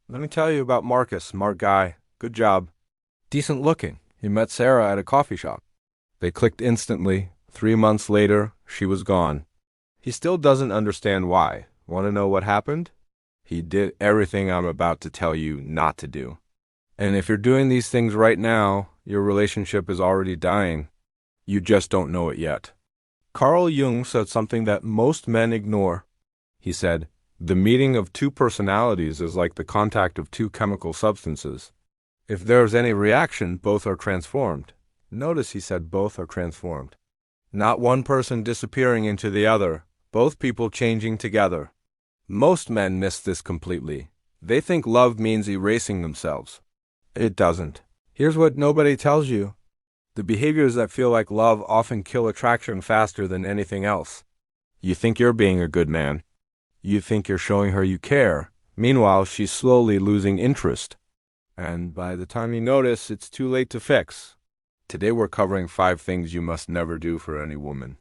Let me tell you about Marcus, smart guy. Good job. Decent looking. He met Sarah at a coffee shop. They clicked instantly. 3 months later, she was gone. He still doesn't understand why. Want to know what happened? He did everything I'm about to tell you not to do. And if you're doing these things right now, your relationship is already dying. You just don't know it yet. Carl Jung said something that most men ignore. He said, "The meeting of two personalities is like the contact of two chemical substances. If there's any reaction, both are transformed." Notice he said both are transformed. Not one person disappearing into the other, both people changing together. Most men miss this completely. They think love means erasing themselves. It doesn't. Here's what nobody tells you. The behaviors that feel like love often kill attraction faster than anything else. You think you're being a good man. You think you're showing her you care. Meanwhile, she's slowly losing interest. And by the time you notice, it's too late to fix. Today we're covering 5 things you must never do for any woman.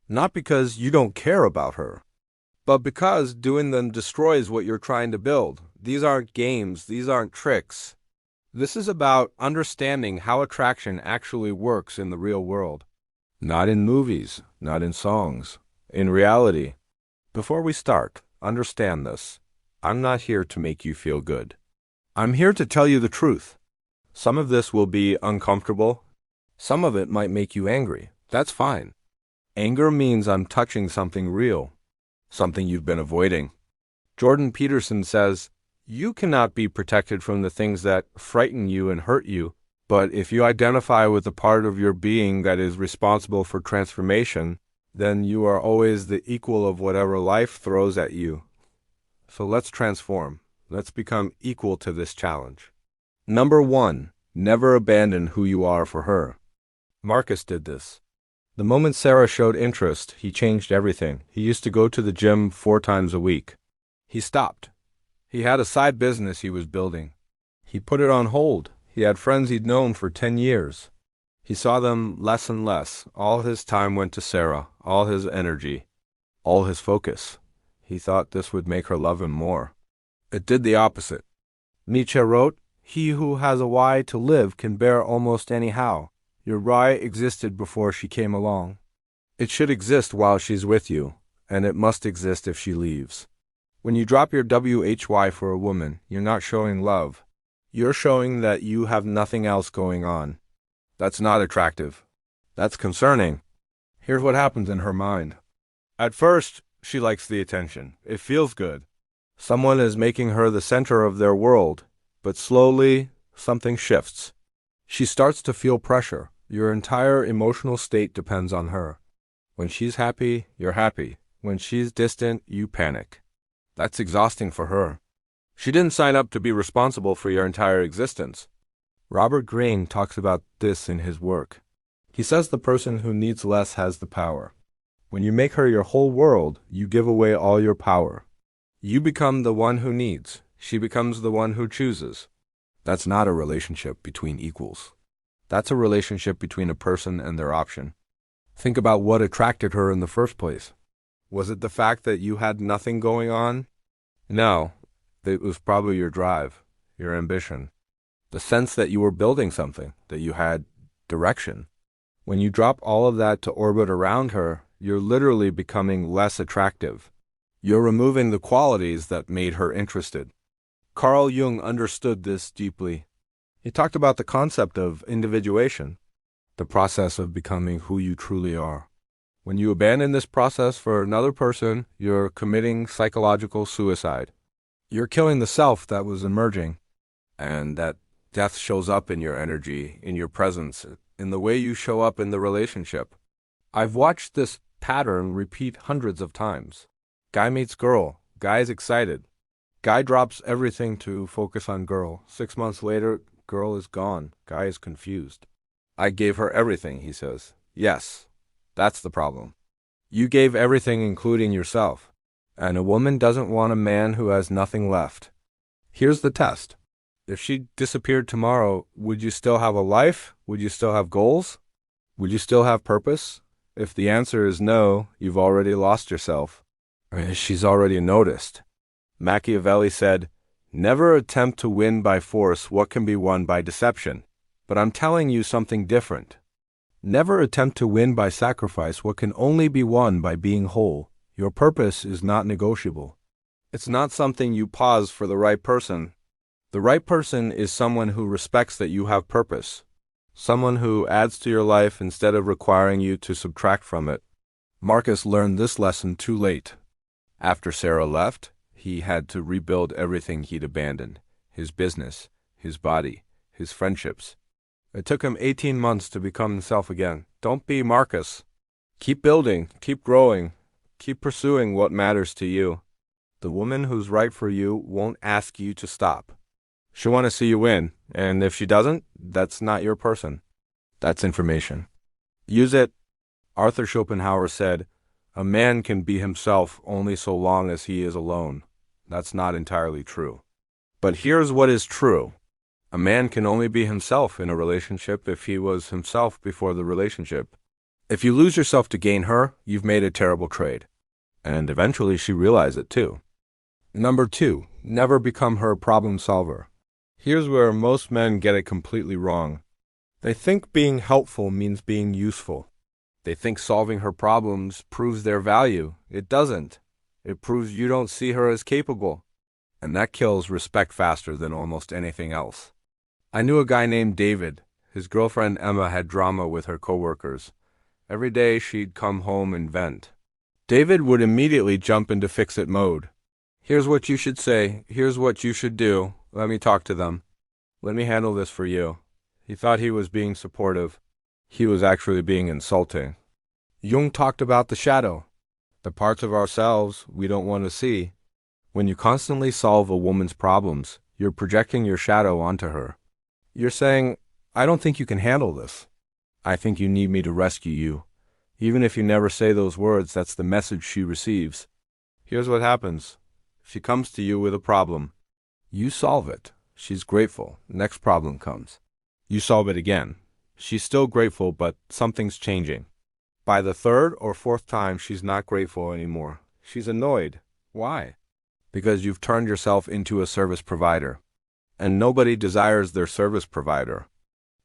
Not because you don't care about her, but because doing them destroys what you're trying to build. These aren't games. These aren't tricks. This is about understanding how attraction actually works in the real world. Not in movies, not in songs, in reality. Before we start, understand this. I'm not here to make you feel good. I'm here to tell you the truth. Some of this will be uncomfortable. Some of it might make you angry. That's fine. Anger means I'm touching something real, something you've been avoiding. Jordan Peterson says, "You cannot be protected from the things that frighten you and hurt you, but if you identify with the part of your being that is responsible for transformation, then you are always the equal of whatever life throws at you." So let's transform. Let's become equal to this challenge. Number 1, never abandon who you are for her. Marcus did this. The moment Sarah showed interest, he changed everything. He used to go to the gym 4 times a week. He stopped. He had a side business he was building. He put it on hold. He had friends he'd known for 10 years. He saw them less and less. All his time went to Sarah, all his energy, all his focus. He thought this would make her love him more. It did the opposite. Nietzsche wrote, "He who has a why to live can bear almost any how." Your why existed before she came along. It should exist while she's with you, and it must exist if she leaves. When you drop your WHY for a woman, you're not showing love. You're showing that you have nothing else going on. That's not attractive. That's concerning. Here's what happens in her mind. At first, she likes the attention. It feels good. Someone is making her the center of their world, but slowly, something shifts. She starts to feel pressure. Your entire emotional state depends on her. When she's happy, you're happy. When she's distant, you panic. That's exhausting for her. She didn't sign up to be responsible for your entire existence. Robert Greene talks about this in his work. He says the person who needs less has the power. When you make her your whole world, you give away all your power. You become the one who needs. She becomes the one who chooses. That's not a relationship between equals. That's a relationship between a person and their option. Think about what attracted her in the first place. Was it the fact that you had nothing going on? No, it was probably your drive, your ambition, the sense that you were building something, that you had direction. When you drop all of that to orbit around her, you're literally becoming less attractive. You're removing the qualities that made her interested. Carl Jung understood this deeply. He talked about the concept of individuation, the process of becoming who you truly are. When you abandon this process for another person, you're committing psychological suicide. You're killing the self that was emerging, and that death shows up in your energy, in your presence, in the way you show up in the relationship. I've watched this pattern repeat hundreds of times. Guy meets girl, guy's excited. Guy drops everything to focus on girl. 6 months later, girl is gone. Guy is confused. I gave her everything, he says. Yes, that's the problem. You gave everything, including yourself. And a woman doesn't want a man who has nothing left. Here's the test. If she disappeared tomorrow, would you still have a life? Would you still have goals? Would you still have purpose? If the answer is no, you've already lost yourself. She's already noticed. Machiavelli said, Never attempt to win by force what can be won by deception. But I'm telling you something different. Never attempt to win by sacrifice what can only be won by being whole. Your purpose is not negotiable. It's not something you pause for the right person. The right person is someone who respects that you have purpose. Someone who adds to your life instead of requiring you to subtract from it. Marcus learned this lesson too late. After Sarah left, he had to rebuild everything he'd abandoned. His business, his body, his friendships. It took him 18 months to become himself again. Don't be Marcus. Keep building, keep growing, keep pursuing what matters to you. The woman who's right for you won't ask you to stop. She'll want to see you win, and if she doesn't, that's not your person. That's information. Use it. Arthur Schopenhauer said, "A man can be himself only so long as he is alone." That's not entirely true. But here's what is true. A man can only be himself in a relationship if he was himself before the relationship. If you lose yourself to gain her, you've made a terrible trade. And eventually she realized it too. Number 2, never become her problem solver. Here's where most men get it completely wrong. They think being helpful means being useful. They think solving her problems proves their value. It doesn't. It proves you don't see her as capable. And that kills respect faster than almost anything else. I knew a guy named David. His girlfriend Emma had drama with her coworkers. Every day she'd come home and vent. David would immediately jump into fix-it mode. Here's what you should say. Here's what you should do. Let me talk to them. Let me handle this for you. He thought he was being supportive. He was actually being insulting. Jung talked about the shadow, the parts of ourselves we don't want to see. When you constantly solve a woman's problems, you're projecting your shadow onto her. You're saying, "I don't think you can handle this. I think you need me to rescue you." Even if you never say those words, that's the message she receives. Here's what happens. She comes to you with a problem. You solve it. She's grateful. Next problem comes. You solve it again. She's still grateful, but something's changing. By the third or fourth time, she's not grateful anymore. She's annoyed. Why? Because you've turned yourself into a service provider. And nobody desires their service provider.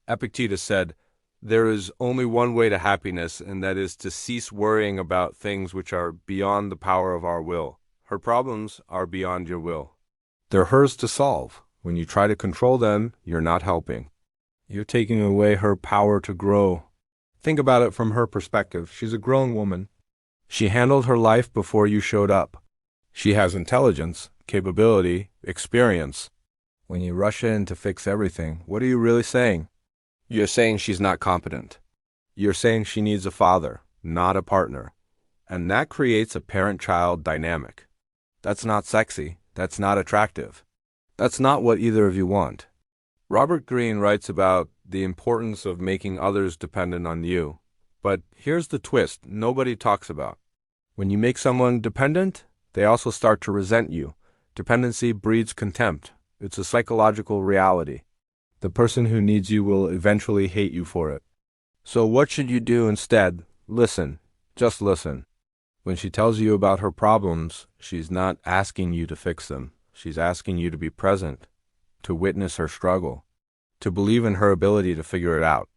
Epictetus said, "There is only one way to happiness, and that is to cease worrying about things which are beyond the power of our will." Her problems are beyond your will. They're hers to solve. When you try to control them, you're not helping. You're taking away her power to grow. Think about it from her perspective. She's a grown woman. She handled her life before you showed up. She has intelligence, capability, experience. When you rush in to fix everything, what are you really saying? You're saying she's not competent. You're saying she needs a father, not a partner. And that creates a parent-child dynamic. That's not sexy. That's not attractive. That's not what either of you want. Robert Greene writes about the importance of making others dependent on you. But here's the twist nobody talks about. When you make someone dependent, they also start to resent you. Dependency breeds contempt. It's a psychological reality. The person who needs you will eventually hate you for it. So what should you do instead? Listen. Just listen. When she tells you about her problems, she's not asking you to fix them. She's asking you to be present, to witness her struggle, to believe in her ability to figure it out.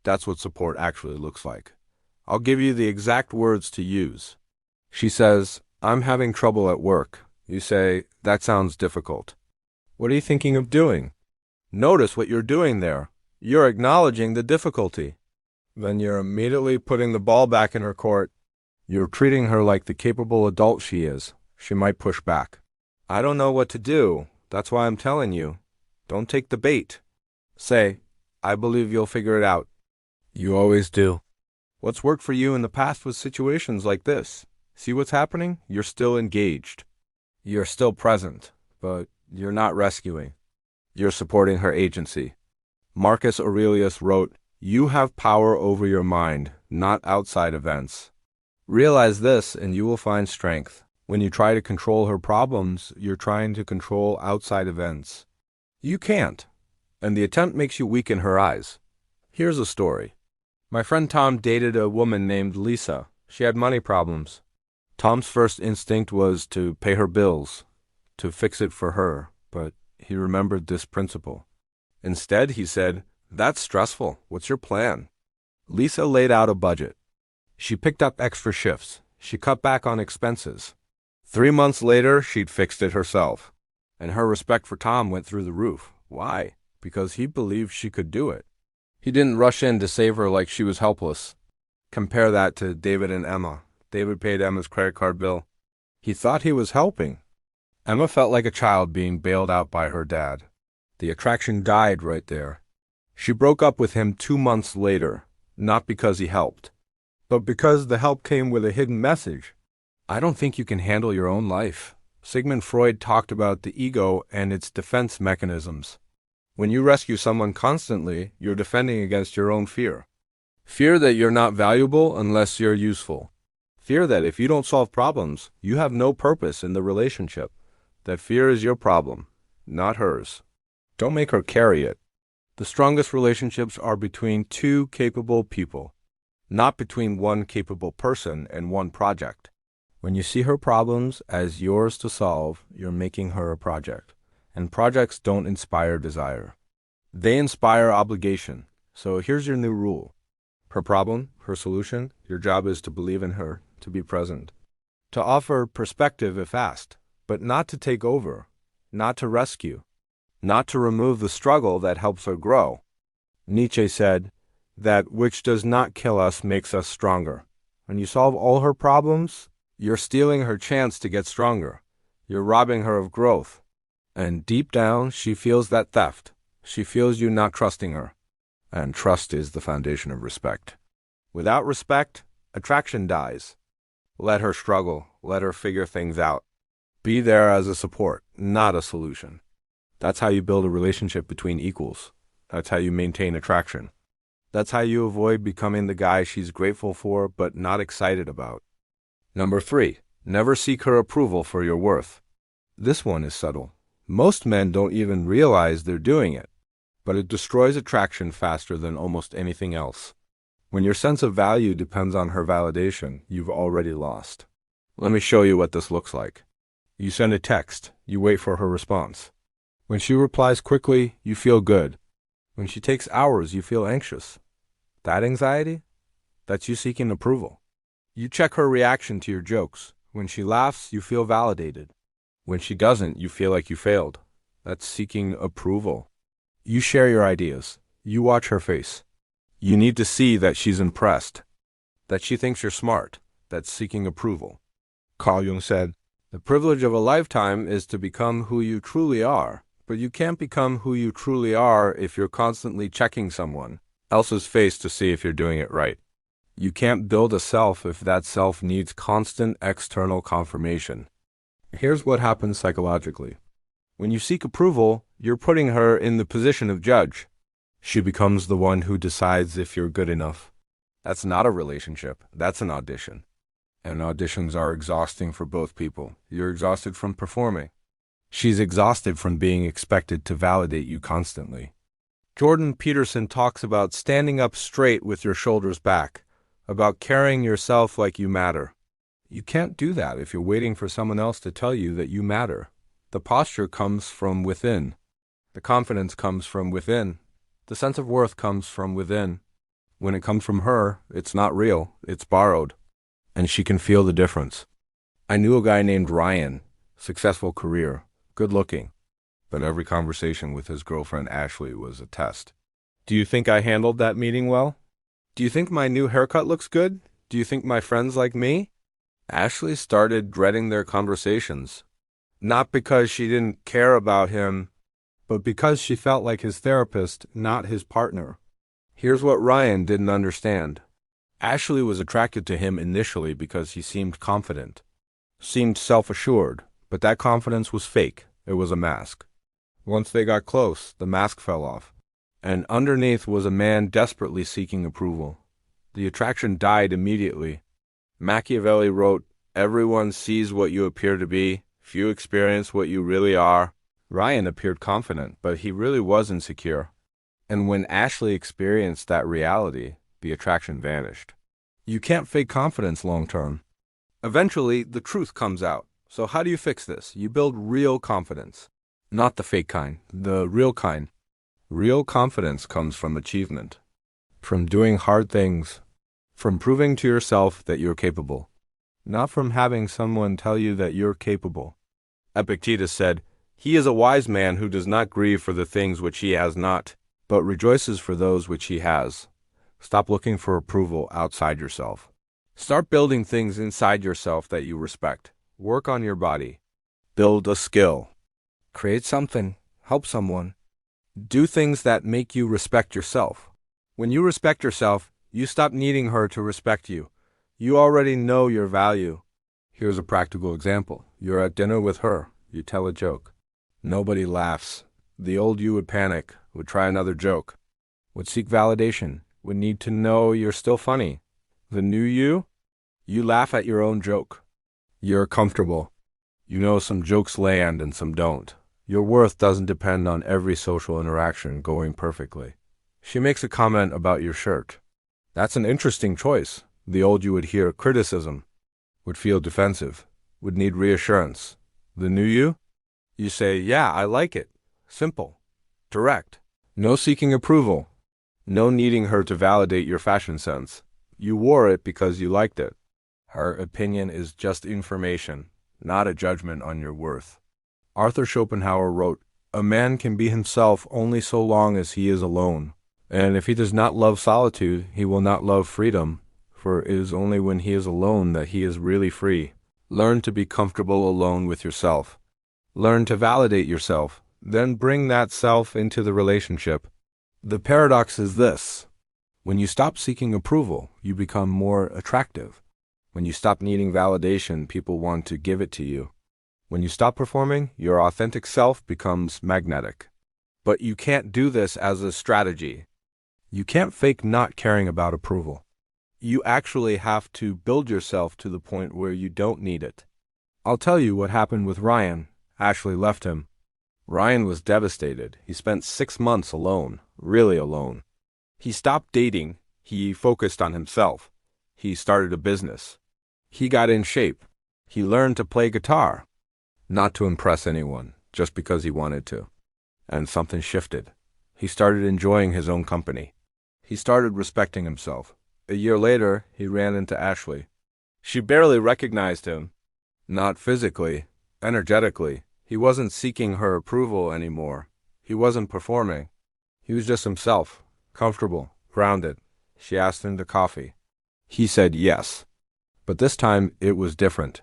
That's what support actually looks like. I'll give you the exact words to use. She says, "I'm having trouble at work." You say, "That sounds difficult. What are you thinking of doing?" Notice what you're doing there. You're acknowledging the difficulty. Then you're immediately putting the ball back in her court. You're treating her like the capable adult she is. She might push back. "I don't know what to do. That's why I'm telling you. Don't take the bait." Say, "I believe you'll figure it out." You always do. What's worked for you in the past was situations like this. See what's happening? You're still engaged. You're still present, but you're not rescuing. You're supporting her agency. Marcus Aurelius wrote, "You have power over your mind, not outside events." Realize this and you will find strength. When you try to control her problems, you're trying to control outside events. You can't, and the attempt makes you weak in her eyes. Here's a story. My friend Tom dated a woman named Lisa. She had money problems. Tom's first instinct was to pay her bills, to fix it for her, but he remembered this principle. Instead, he said, "That's stressful. What's your plan?" Lisa laid out a budget. She picked up extra shifts. She cut back on expenses. 3 months later, she'd fixed it herself. And her respect for Tom went through the roof. Why? Because he believed she could do it. He didn't rush in to save her like she was helpless. Compare that to David and Emma. David paid Emma's credit card bill. He thought he was helping. Emma felt like a child being bailed out by her dad. The attraction died right there. She broke up with him 2 months later, not because he helped, but because the help came with a hidden message. I don't think you can handle your own life. Sigmund Freud talked about the ego and its defense mechanisms. When you rescue someone constantly, you're defending against your own fear. Fear that you're not valuable unless you're useful. Fear that if you don't solve problems, you have no purpose in the relationship. That fear is your problem, not hers. Don't make her carry it. The strongest relationships are between two capable people, not between one capable person and one project. When you see her problems as yours to solve, you're making her a project. And projects don't inspire desire. They inspire obligation. So here's your new rule. Her problem, her solution, your job is to believe in her, to be present. To offer perspective if asked, but not to take over, not to rescue, not to remove the struggle that helps her grow. Nietzsche said, "That which does not kill us makes us stronger." When you solve all her problems, you're stealing her chance to get stronger. You're robbing her of growth. And deep down, she feels that theft. She feels you not trusting her. And trust is the foundation of respect. Without respect, attraction dies. Let her struggle. Let her figure things out. Be there as a support, not a solution. That's how you build a relationship between equals. That's how you maintain attraction. That's how you avoid becoming the guy she's grateful for but not excited about. Number 3, never seek her approval for your worth. This one is subtle. Most men don't even realize they're doing it, but it destroys attraction faster than almost anything else. When your sense of value depends on her validation, you've already lost. Let me show you what this looks like. You send a text, you wait for her response. When she replies quickly, you feel good. When she takes hours, you feel anxious. That anxiety? That's you seeking approval. You check her reaction to your jokes. When she laughs, you feel validated. When she doesn't, you feel like you failed. That's seeking approval. You share your ideas. You watch her face. You need to see that she's impressed, that she thinks you're smart. That's seeking approval. Carl Jung said, "The privilege of a lifetime is to become who you truly are, but you can't become who you truly are if you're constantly checking someone else's face to see if you're doing it right. You can't build a self if that self needs constant external confirmation." Here's what happens psychologically. When you seek approval, you're putting her in the position of judge. She becomes the one who decides if you're good enough. That's not a relationship. That's an audition. And auditions are exhausting for both people. You're exhausted from performing. She's exhausted from being expected to validate you constantly. Jordan Peterson talks about standing up straight with your shoulders back, about carrying yourself like you matter. You can't do that if you're waiting for someone else to tell you that you matter. The posture comes from within. The confidence comes from within. The sense of worth comes from within. When it comes from her, it's not real, it's borrowed. And she can feel the difference. I knew a guy named Ryan, successful career, good looking, but every conversation with his girlfriend Ashley was a test. Do you think I handled that meeting well? Do you think my new haircut looks good? Do you think my friends like me? Ashley started dreading their conversations, not because she didn't care about him, but because she felt like his therapist, not his partner. Here's what Ryan didn't understand. Ashley was attracted to him initially because he seemed confident, seemed self-assured, but that confidence was fake. It was a mask. Once they got close, the mask fell off, and underneath was a man desperately seeking approval. The attraction died immediately. Machiavelli wrote, "Everyone sees what you appear to be. Few experience what you really are." Ryan appeared confident, but he really was insecure. And when Ashley experienced that reality, the attraction vanished. You can't fake confidence long term. Eventually, the truth comes out. So how do you fix this? You build real confidence. Not the fake kind, the real kind. Real confidence comes from achievement, from doing hard things, from proving to yourself that you're capable, not from having someone tell you that you're capable. Epictetus said, "He is a wise man who does not grieve for the things which he has not, but rejoices for those which he has." Stop looking for approval outside yourself. Start building things inside yourself that you respect. Work on your body. Build a skill. Create something. Help someone. Do things that make you respect yourself. When you respect yourself, you stop needing her to respect you. You already know your value. Here's a practical example. You're at dinner with her. You tell a joke. Nobody laughs. The old you would panic, would try another joke, would seek validation, would need to know you're still funny. The new you laugh at your own joke. You're comfortable. You know some jokes land and some don't. Your worth doesn't depend on every social interaction going perfectly. She makes a comment about your shirt. That's an interesting choice. The old you would hear criticism, would feel defensive, would need reassurance. The new you say, "Yeah, I like it." Simple. Direct. No seeking approval. No needing her to validate your fashion sense. You wore it because you liked it. Her opinion is just information, not a judgment on your worth. Arthur Schopenhauer wrote, "A man can be himself only so long as he is alone. And if he does not love solitude, he will not love freedom, for it is only when he is alone that he is really free." Learn to be comfortable alone with yourself. Learn to validate yourself, then bring that self into the relationship. The paradox is this. When you stop seeking approval, you become more attractive. When you stop needing validation, people want to give it to you. When you stop performing, your authentic self becomes magnetic. But you can't do this as a strategy. You can't fake not caring about approval. You actually have to build yourself to the point where you don't need it. I'll tell you what happened with Ryan. Ashley left him. Ryan was devastated. He spent 6 months alone, really alone. He stopped dating. He focused on himself. He started a business. He got in shape. He learned to play guitar. Not to impress anyone, just because he wanted to. And something shifted. He started enjoying his own company. He started respecting himself. A year later, he ran into Ashley. She barely recognized him. Not physically, energetically. He wasn't seeking her approval anymore. He wasn't performing. He was just himself, comfortable, grounded. She asked him to coffee. He said yes. But this time, it was different.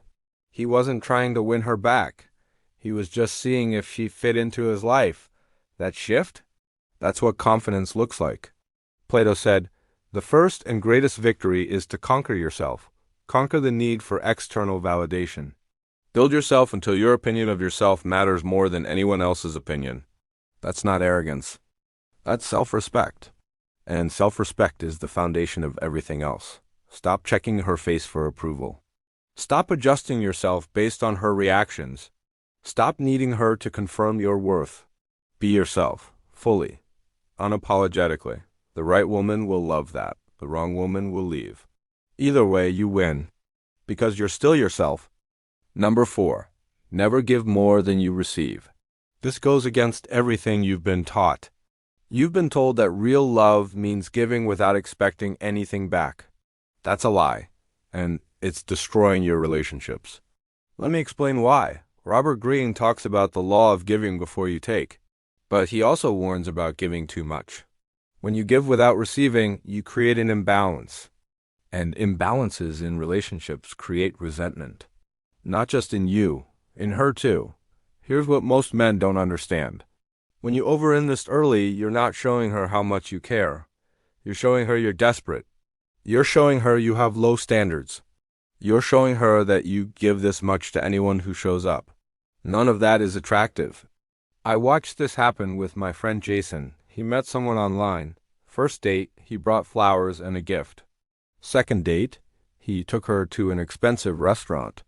He wasn't trying to win her back. He was just seeing if she fit into his life. That shift? That's what confidence looks like. Plato said, "The first and greatest victory is to conquer yourself. Conquer the need for external validation. Build yourself until your opinion of yourself matters more than anyone else's opinion." That's not arrogance. That's self-respect. And self-respect is the foundation of everything else. Stop checking her face for approval. Stop adjusting yourself based on her reactions. Stop needing her to confirm your worth. Be yourself, fully, unapologetically. The right woman will love that. The wrong woman will leave. Either way, you win, because you're still yourself. Number 4, never give more than you receive. This goes against everything you've been taught. You've been told that real love means giving without expecting anything back. That's a lie, and it's destroying your relationships. Let me explain why. Robert Greene talks about the law of giving before you take, but he also warns about giving too much. When you give without receiving, you create an imbalance. And imbalances in relationships create resentment. Not just in you, in her too. Here's what most men don't understand. When you overinvest early, you're not showing her how much you care. You're showing her you're desperate. You're showing her you have low standards. You're showing her that you give this much to anyone who shows up. None of that is attractive. I watched this happen with my friend Jason. He met someone online. First date, he brought flowers and a gift. Second date, he took her to an expensive restaurant.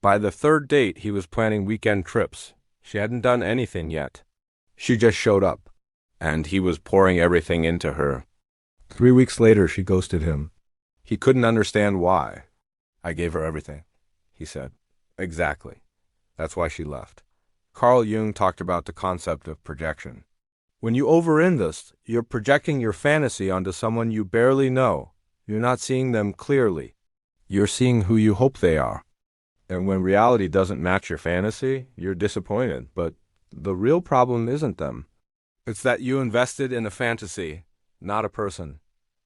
By the third date, he was planning weekend trips. She hadn't done anything yet. She just showed up, and he was pouring everything into her. 3 weeks later, she ghosted him. He couldn't understand why. "I gave her everything," he said. "Exactly. That's why she left." Carl Jung talked about the concept of projection. When you overinvest, you're projecting your fantasy onto someone you barely know. You're not seeing them clearly. You're seeing who you hope they are. And when reality doesn't match your fantasy, you're disappointed. But the real problem isn't them. It's that you invested in a fantasy, not a person.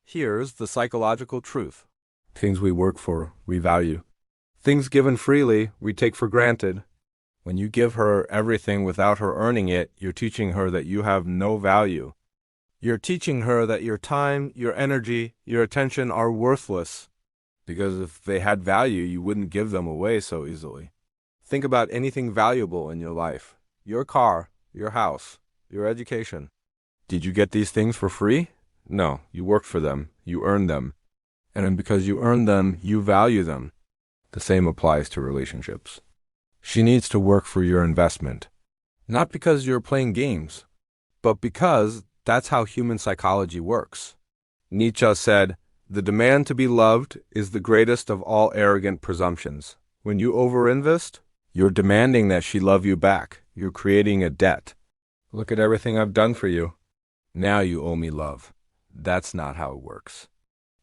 Here's the psychological truth. Things we work for, we value. Things given freely, we take for granted. When you give her everything without her earning it, you're teaching her that you have no value. You're teaching her that your time, your energy, your attention are worthless. Because if they had value, you wouldn't give them away so easily. Think about anything valuable in your life. Your car, your house, your education. Did you get these things for free? No, you worked for them. You earned them. And because you earned them, you value them. The same applies to relationships. She needs to work for your investment. Not because you're playing games, but because that's how human psychology works. Nietzsche said, "The demand to be loved is the greatest of all arrogant presumptions." When you overinvest, you're demanding that she love you back. You're creating a debt. Look at everything I've done for you. Now you owe me love. That's not how it works.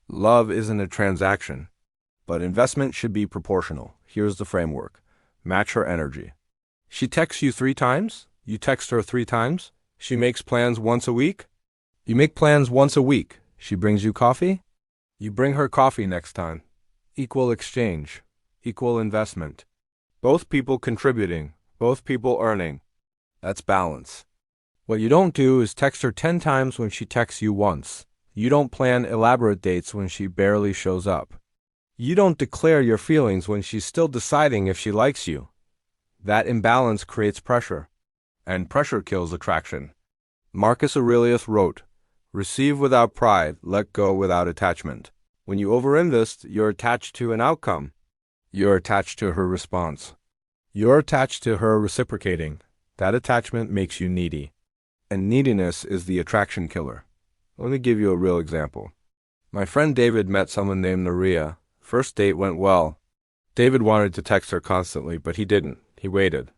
Love isn't a transaction, but investment should be proportional. Here's the framework. Match her energy. She texts you 3 times? You text her 3 times? She makes plans once a week? You make plans once a week. She brings you coffee? You bring her coffee next time. Equal exchange. Equal investment. Both people contributing. Both people earning. That's balance. What you don't do is text her 10 times when she texts you once. You don't plan elaborate dates when she barely shows up. You don't declare your feelings when she's still deciding if she likes you. That imbalance creates pressure, and pressure kills attraction. Marcus Aurelius wrote, "Receive without pride, let go without attachment." When you overinvest, you're attached to an outcome. You're attached to her response. You're attached to her reciprocating. That attachment makes you needy. And neediness is the attraction killer. Let me give you a real example. My friend David met someone named Maria. First date went well. David wanted to text her constantly, but he didn't. He waited.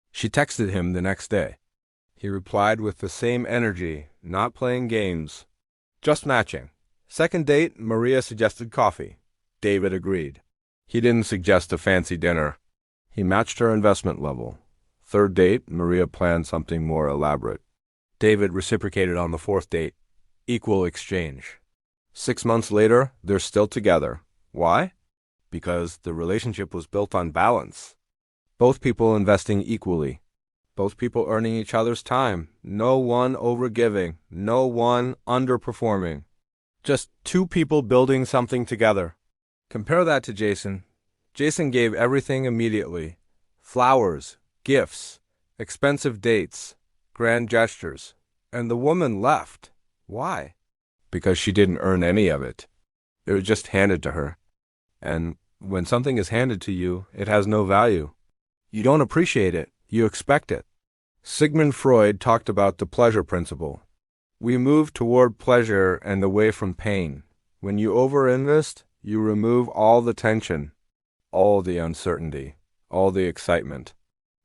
She texted him the next day. He replied with the same energy, not playing games, just matching. Second date, Maria suggested coffee. David agreed. He didn't suggest a fancy dinner. He matched her investment level. Third date, Maria planned something more elaborate. David reciprocated on the fourth date. Equal exchange. 6 months later, they're still together. Why? Because the relationship was built on balance. Both people investing equally. Both people earning each other's time. No one overgiving. No one underperforming. Just 2 people building something together. Compare that to Jason. Jason gave everything immediately. Flowers, gifts, expensive dates, grand gestures. And the woman left. Why? Because she didn't earn any of it. It was just handed to her. And when something is handed to you, it has no value. You don't appreciate it. You expect it. Sigmund Freud talked about the pleasure principle. We move toward pleasure and away from pain. When you overinvest, you remove all the tension, all the uncertainty, all the excitement.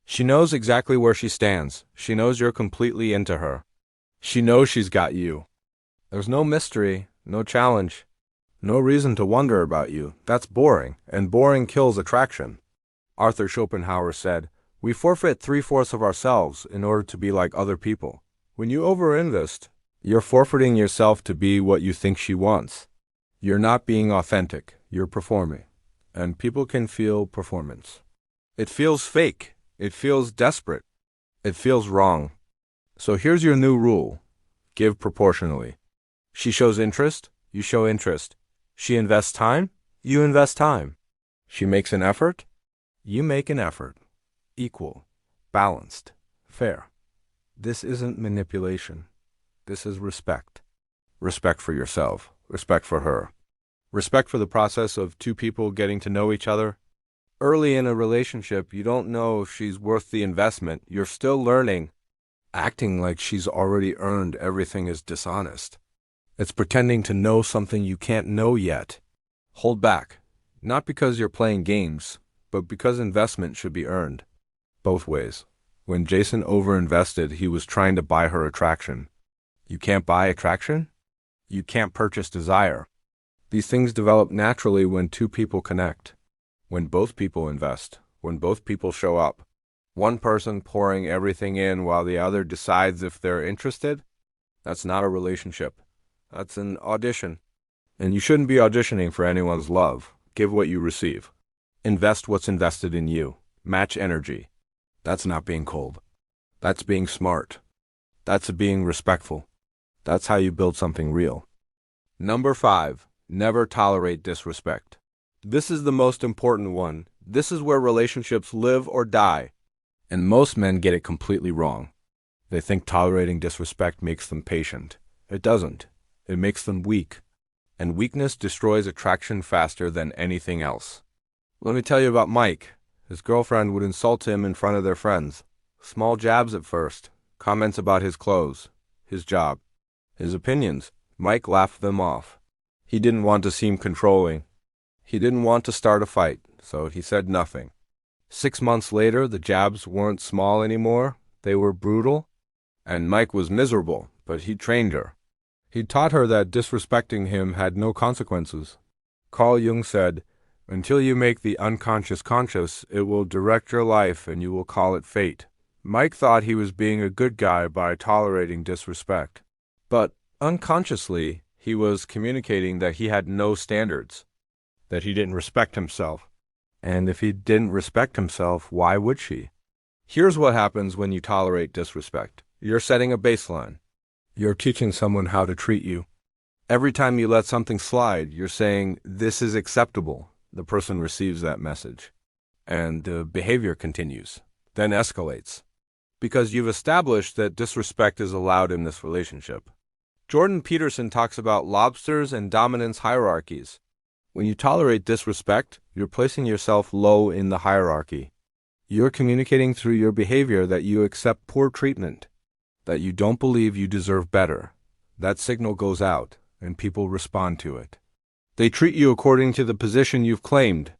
She knows exactly where she stands. She knows you're completely into her. She knows she's got you. There's no mystery, no challenge. No reason to wonder about you. That's boring, and boring kills attraction. Arthur Schopenhauer said, "We forfeit 3/4 of ourselves in order to be like other people." When you overinvest, you're forfeiting yourself to be what you think she wants. You're not being authentic. You're performing. And people can feel performance. It feels fake. It feels desperate. It feels wrong. So here's your new rule. Give proportionally. She shows interest. You show interest. She invests time, you invest time. She makes an effort, you make an effort. Equal, balanced, fair. This isn't manipulation. This is respect. Respect for yourself, respect for her. Respect for the process of 2 people getting to know each other. Early in a relationship, you don't know if she's worth the investment. You're still learning. Acting like she's already earned everything is dishonest. It's pretending to know something you can't know yet. Hold back, not because you're playing games, but because investment should be earned. Both ways. When Jason overinvested, he was trying to buy her attraction. You can't buy attraction? You can't purchase desire. These things develop naturally when two people connect, when both people invest, when both people show up. One person pouring everything in while the other decides if they're interested? That's not a relationship. That's an audition. And you shouldn't be auditioning for anyone's love. Give what you receive. Invest what's invested in you. Match energy. That's not being cold. That's being smart. That's being respectful. That's how you build something real. Number 5. Never tolerate disrespect. This is the most important one. This is where relationships live or die. And most men get it completely wrong. They think tolerating disrespect makes them patient. It doesn't. It makes them weak. And weakness destroys attraction faster than anything else. Let me tell you about Mike. His girlfriend would insult him in front of their friends. Small jabs at first. Comments about his clothes, his job, his opinions. Mike laughed them off. He didn't want to seem controlling. He didn't want to start a fight, so he said nothing. 6 months later, the jabs weren't small anymore. They were brutal. And Mike was miserable, but he trained her. He taught her that disrespecting him had no consequences. Carl Jung said, "Until you make the unconscious conscious, it will direct your life and you will call it fate." Mike thought he was being a good guy by tolerating disrespect. But unconsciously, he was communicating that he had no standards, that he didn't respect himself. And if he didn't respect himself, why would she? Here's what happens when you tolerate disrespect. You're setting a baseline. You're teaching someone how to treat you. Every time you let something slide, you're saying, "This is acceptable." The person receives that message. And the behavior continues, then escalates. Because you've established that disrespect is allowed in this relationship. Jordan Peterson talks about lobsters and dominance hierarchies. When you tolerate disrespect, you're placing yourself low in the hierarchy. You're communicating through your behavior that you accept poor treatment, that you don't believe you deserve better. That signal goes out, and people respond to it. They treat you according to the position you've claimed.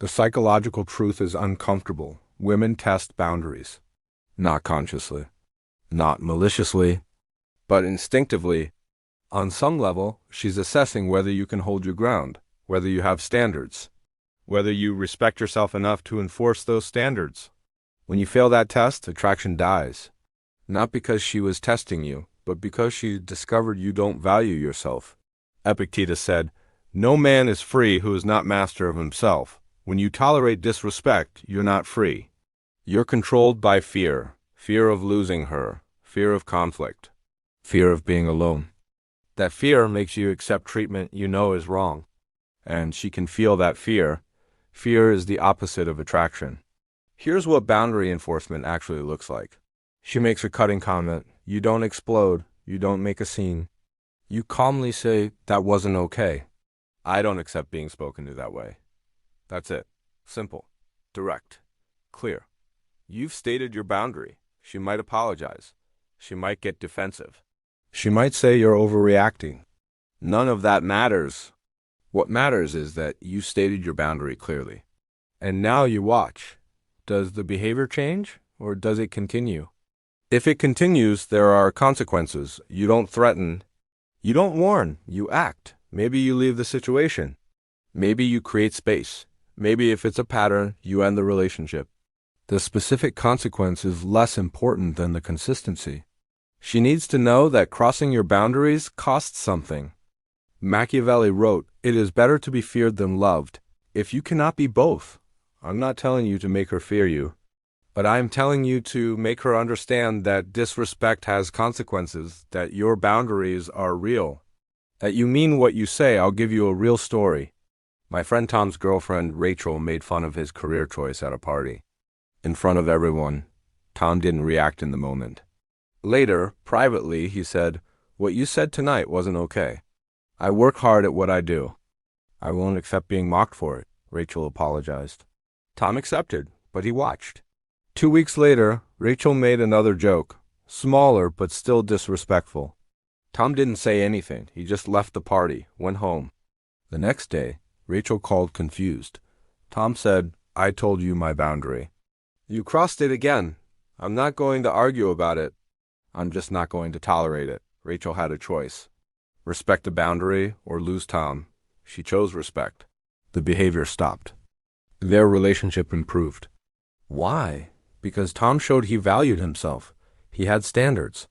The psychological truth is uncomfortable. Women test boundaries. Not consciously, not maliciously, but instinctively. On some level, she's assessing whether you can hold your ground, whether you have standards, whether you respect yourself enough to enforce those standards. When you fail that test, attraction dies. Not because she was testing you, but because she discovered you don't value yourself. Epictetus said, "No man is free who is not master of himself." When you tolerate disrespect, you're not free. You're controlled by fear. Fear of losing her. Fear of conflict. Fear of being alone. That fear makes you accept treatment you know is wrong. And she can feel that fear. Fear is the opposite of attraction. Here's what boundary enforcement actually looks like. She makes a cutting comment. You don't explode. You don't make a scene. You calmly say, "That wasn't okay. I don't accept being spoken to that way." That's it. Simple. Direct. Clear. You've stated your boundary. She might apologize. She might get defensive. She might say you're overreacting. None of that matters. What matters is that you stated your boundary clearly. And now you watch. Does the behavior change, or does it continue? If it continues, there are consequences. You don't threaten. You don't warn. You act. Maybe you leave the situation. Maybe you create space. Maybe if it's a pattern, you end the relationship. The specific consequence is less important than the consistency. She needs to know that crossing your boundaries costs something. Machiavelli wrote, "It is better to be feared than loved." If you cannot be both, I'm not telling you to make her fear you, but I'm telling you to make her understand that disrespect has consequences, that your boundaries are real, that you mean what you say. I'll give you a real story. My friend Tom's girlfriend, Rachel, made fun of his career choice at a party. In front of everyone, Tom didn't react in the moment. Later, privately, he said, "What you said tonight wasn't okay. I work hard at what I do. I won't accept being mocked for it." Rachel apologized. Tom accepted, but he watched. 2 weeks later, Rachel made another joke, smaller but still disrespectful. Tom didn't say anything. He just left the party, went home. The next day, Rachel called confused. Tom said, "I told you my boundary. You crossed it again. I'm not going to argue about it. I'm just not going to tolerate it. Rachel had a choice. Respect a boundary or lose Tom. She chose respect. The behavior stopped. Their relationship improved. Why? Because Tom showed he valued himself. He had standards.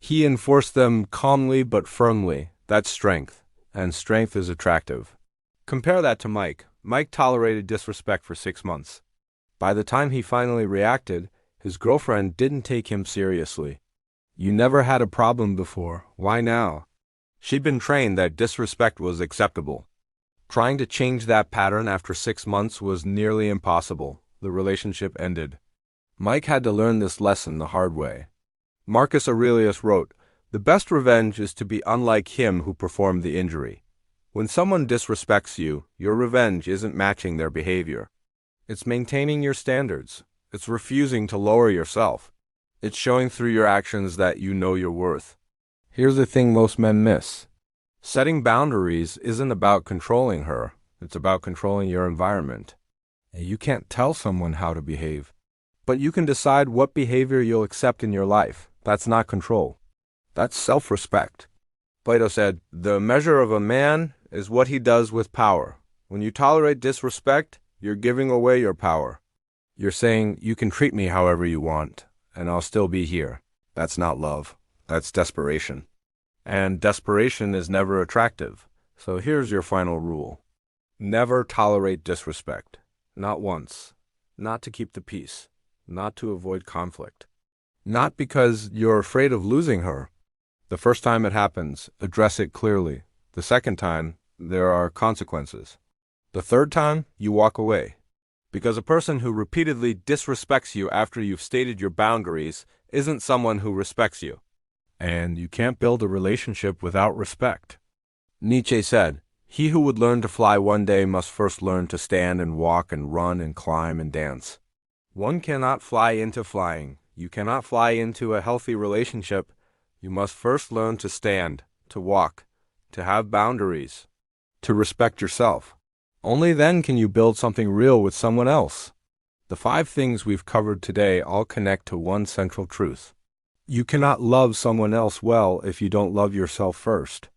He enforced them calmly but firmly. That's strength, and strength is attractive. Compare that to Mike. Mike tolerated disrespect for 6 months. By the time he finally reacted, his girlfriend didn't take him seriously. You never had a problem before. Why now? She'd been trained that disrespect was acceptable. Trying to change that pattern after 6 months was nearly impossible. The relationship ended. Mike had to learn this lesson the hard way. Marcus Aurelius wrote, "The best revenge is to be unlike him who performed the injury." When someone disrespects you, your revenge isn't matching their behavior. It's maintaining your standards. It's refusing to lower yourself. It's showing through your actions that you know your worth. Here's the thing most men miss. Setting boundaries isn't about controlling her. It's about controlling your environment. And you can't tell someone how to behave. But you can decide what behavior you'll accept in your life. That's not control. That's self-respect. Plato said, "The measure of a man is what he does with power." When you tolerate disrespect, you're giving away your power. You're saying, "You can treat me however you want, and I'll still be here." That's not love. That's desperation. And desperation is never attractive. So here's your final rule. Never tolerate disrespect. Not once. Not to keep the peace. Not to avoid conflict. Not because you're afraid of losing her. The first time it happens, address it clearly. The second time, there are consequences. The third time, you walk away. Because a person who repeatedly disrespects you after you've stated your boundaries isn't someone who respects you. And you can't build a relationship without respect. Nietzsche said, "He who would learn to fly one day must first learn to stand and walk and run and climb and dance." One cannot fly into flying. You cannot fly into a healthy relationship. You must first learn to stand, to walk, to have boundaries, to respect yourself. Only then can you build something real with someone else. The 5 things we've covered today all connect to one central truth. You cannot love someone else well if you don't love yourself first.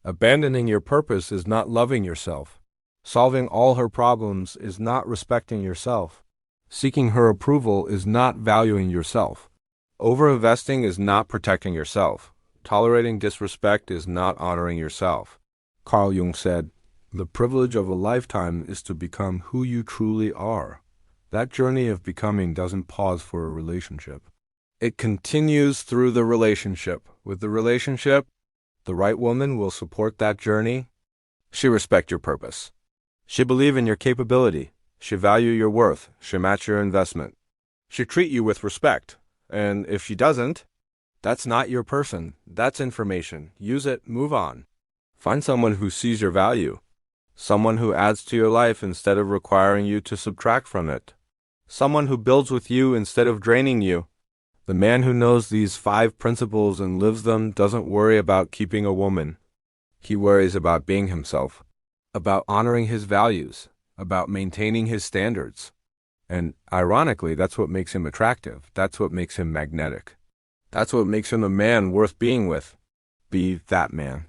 Abandoning your purpose is not loving yourself. Solving all her problems is not respecting yourself. Seeking her approval is not valuing yourself. Overinvesting is not protecting yourself. Tolerating disrespect is not honoring yourself. Carl Jung said, "The privilege of a lifetime is to become who you truly are." That journey of becoming doesn't pause for a relationship. It continues through the relationship. With the relationship, the right woman will support that journey. She respect your purpose. She believe in your capability. She value your worth. She match your investment. She treat you with respect. And if she doesn't, that's not your person. That's information. Use it, move on. Find someone who sees your value. Someone who adds to your life instead of requiring you to subtract from it. Someone who builds with you instead of draining you. The man who knows these 5 principles and lives them doesn't worry about keeping a woman. He worries about being himself, about honoring his values, about maintaining his standards. And ironically, that's what makes him attractive. That's what makes him magnetic. That's what makes him a man worth being with. Be that man.